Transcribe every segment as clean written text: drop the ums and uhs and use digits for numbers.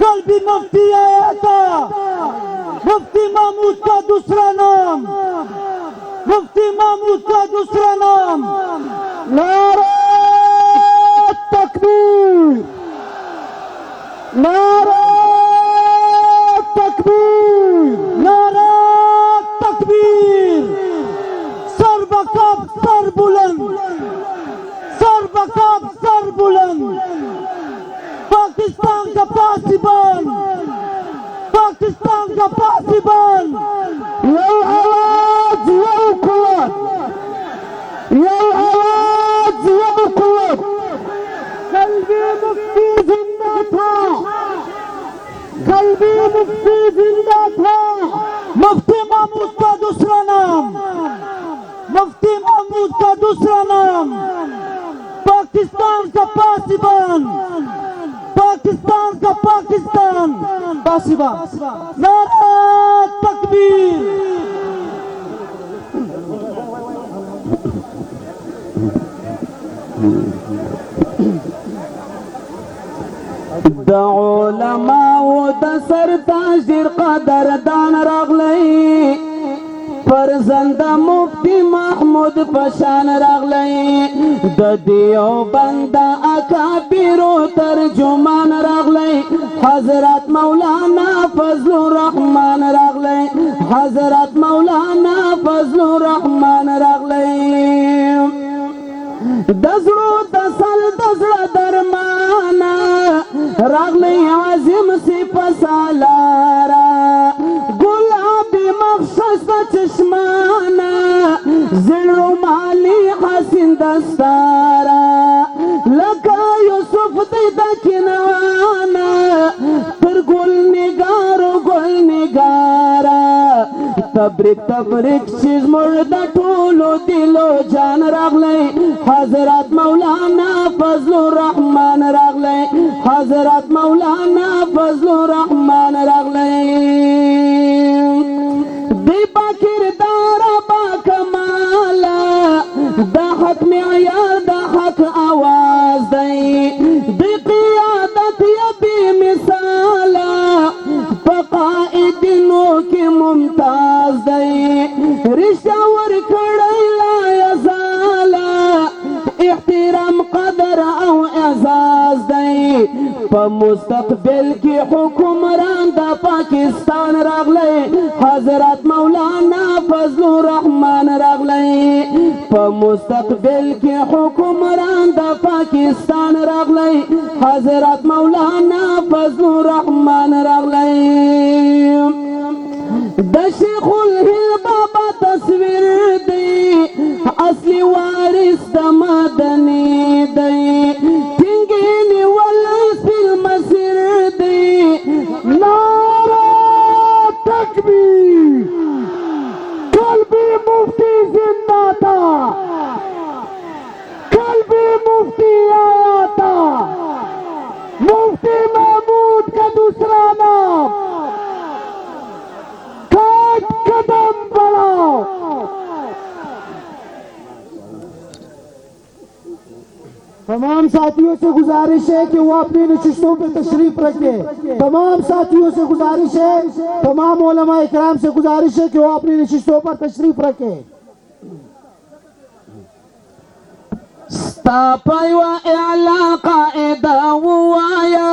कल भी मुफ्ती आया था, मुफ्ती महमूद का दूसरा नाम, मुफ्ती महमूद का दूसरा नाम नारे तकबीर, नारे तकबीर, नारे तकबीर। सर बकब सर बुलंद, सर बकब सर बुलंद। पाकिस्तान का पासिबान, पाकिस्तान का पासिबान। ये आवाज ये कुव्वत, ये आवाज ये कुव्वत। कल भी मुफ्ती जिंदा था, कल भी मुफ्ती जिंदा था। मुफ्ती महमूद का दूसरा नाम, मुफ्ती महमूद का दूसरा नाम। पाकिस्तान का पासिबान, पाकिस्तान का पाकिस्तान पासिबान। नारे तकबीर। د علماء د سرتاج ډیر قدردان راغلی، فرزند مفتی محمود پشان راغلی، د دیوبند اکابرو ترجمان راغلی، حضرت مولانا فضل الرحمن راغلی، حضرت مولانا فضل الرحمن راغلی. دزړو د سل دزړه درمانا راغلی عظیم صفه سالارا، گلابی مخشش د چشمانا زړو مالی حسین دستارا، لکه یوسف دی د کنوانا تر ګل نگارو ګل نگارا. تبریک تبریک چې زموږ د ټولو دلو جان راغلی، حضرت مولانا فضل الرحمن راغلی، حضرت مولانا فضل الرحمن راغلی. دی با کردار با کمالا، دا حق معیار دا حق آواز دی، دی قیادت یا بی مثالا فقائدینو کی ممتاز دی، رشتہ ورکڑی لا یزالا احترام قدر او اعزاز دی. په مستقبل کی حکمران دا پاکستان راغلی، حضرت مولانا فضل الرحمن راغلی. په مستقبل کی حکمران دا پاکستان راغلی، حضرت مولانا فضل الرحمن راغلی. د شیخ الهند بابا تصویر دی، اصلی وارث د مدنی دی، ټینګې نیول سپین مسیر دی. नारे तकबीर। कल भी मुफ्ती जिंदा था, कल भी मुफ्ती आया था, मुफ्ती महमूद का दूसरा नाम। काट कदम बढ़ाओ। तमाम साथियों से गुजारिश है कि वो अपनी नशिस्तों पे तशरीफ रखे। तमाम साथियों से गुजारिश है, तमाम उलमा इकराम से गुजारिश है कि वो अपनी नशिस्तों पर तशरीफ रखे। ستا پیوا اعلا قائده ووایا،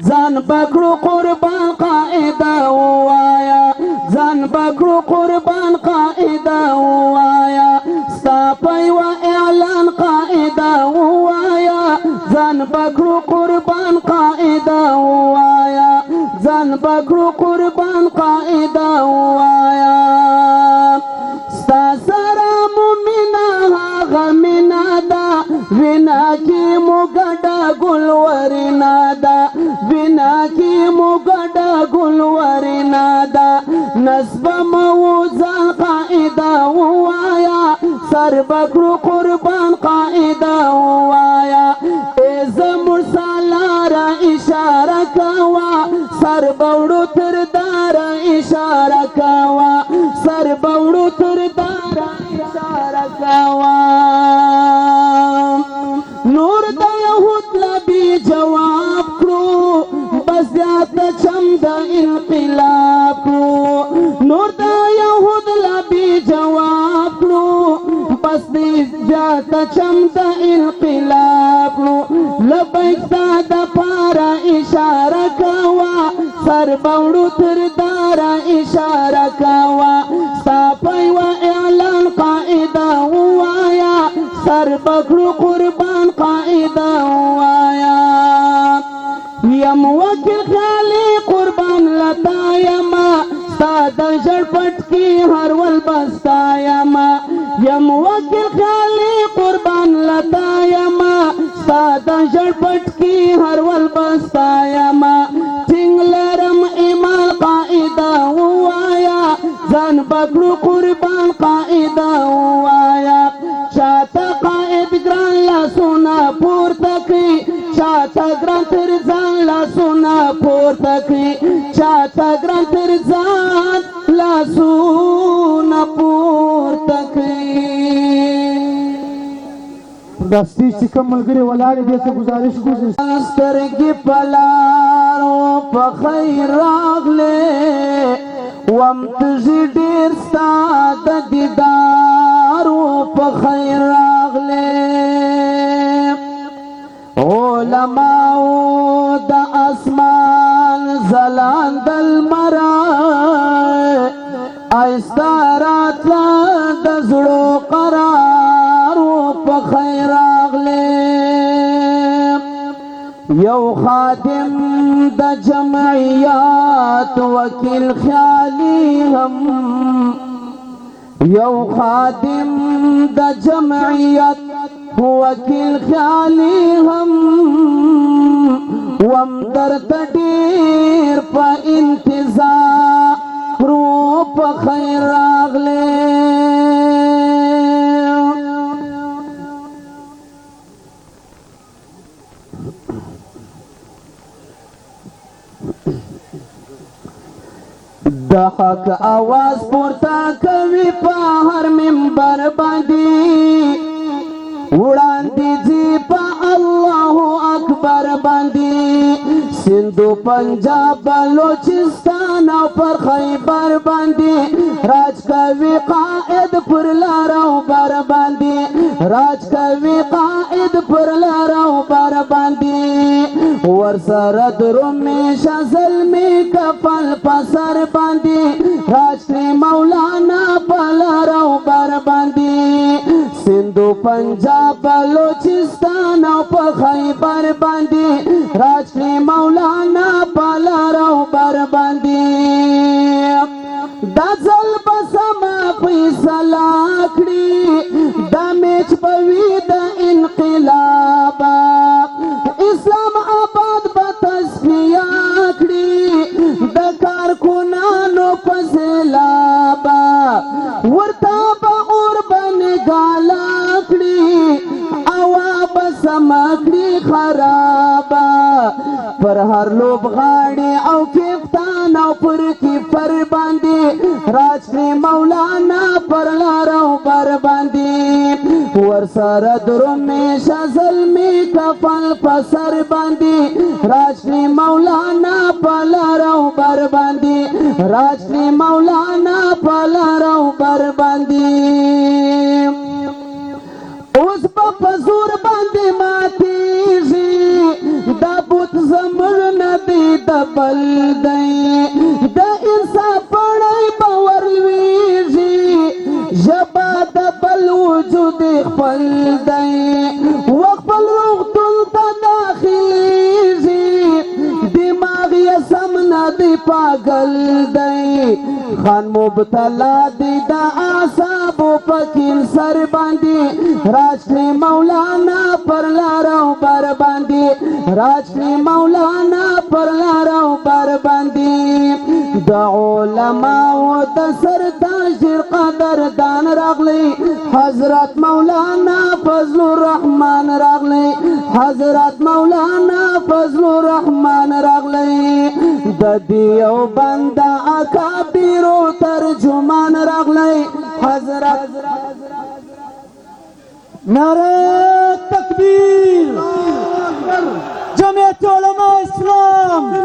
ځان بکړو قربان قائده ووایا، ځان بکړو قربان قائده ووایا. ستا پیوا اعلان قائده ووایا، ځان بکړو قربان قائده ووایا، ځان بکړو قربان قائده ووایا. ستا سره مومنه هغه مینا ده، وینا کی مو ګډه ګل ورنا ده، وینا کی مو ګډه ګل ورنا ده. نسب مو ځان قائده ووایا، سر بکړو قربان قائده ووایا. ای زموږ سالاره اشاره کوا، سر بوړو تر داره اشاره کوا، سر بوړو تر داره اشاره کوا. نور د یهود لبی جواب کړو، بس زیات ماته چم د انقلاب نو لبیک ستا د پاره اشاره کوه سر بوړو تر داره اشاره کوه ستا په یوه اعلان قاعده ووایه سر بکړو قربان قاعده ووایه یم وکیل خیالي قربان لتا یما ستا د ژړ پټکي هر ول بستا یما یم وکیل خیالي قربان لتا یما ستا د ژړ پټکي هر ول بستا یما ټینګ لرم ایمان قاعده ووایا ځان بکړو قربان قاعده ووایا چاته قائد ګران لاسونه پورته کړي چاته ګران تر ځان لاسونه پورته کړي چاته ګران تر ځان لاسونه پورته کړي دا سټیج چې کوم ملګري ولاړ دي څه گزارش کوي سترګې په لارو په خیر راغلې وم تږي ډېر ستا د دیدارو په خیر راغلې علماو د اسمان ځلانده لمره ایستا راتله د زړو قرارو په خیر راغلې یو خادم د جمعیات وکیل خیالي هم یو خادم د جمعیت وکیل خیالي هم وم درته ډېر په انتظار په خیر راغلې د حق आवाज پورته کوي په هر منبر باندې وړاندې ځي په الله اکبر باندې سندو پنجاب بلوچستان او پر خیبر باندې راج کوي قائد پر لار او بر باندې راج کوي قائد پر لار او بر باندې ورسره درومیشه زلمی کفل پسر باندې راج کړي مولانا په لار او بر باندې سندو پنجاب بلوچستان او په خیبر باندې راج کړي مولانا په لار او بر باندې دا ځل به سمه فیصله کړي دا میچ به وي د انقلاب اسلام آباد به تصفیه کړي د کارکونانو په سیلاب ورته به اور باندې ګاله کړي هوا به سمه کړي خرابه پر هر لوب غاړې او کفتان او پر کفر باندې راج کړي مولانا پر لار او بر باندې ورسره درومیشه زلمی کفل په سر باندې راج کړي مولانا په لار او بر باندې راج کړي مولانا په لار او بر باندې اوس په زور باندې ماتېږي دا بوت زمر نه دی د بل دی د انصاف پړی به ورلوېږي ژبه د بل وجود خپل دی وخپل روغتون ته داخلېږي دماغ یې سم نه دی پاگل دی خان مبتلا دی د اعصابو په کینسر باندې راج کړي مولانا پر لار او بر باندې راج کړي مولانا پر لار او بر باندې د علماو د سرتاج قدردان راغلی حضرت مولانا فضل الرحمن راغلی حضرت مولانا فضل الرحمن راغلی د دیو بنده اکابیرو ترجمان راغلی حضرت نعره تکبیر جمعیت علماء اسلام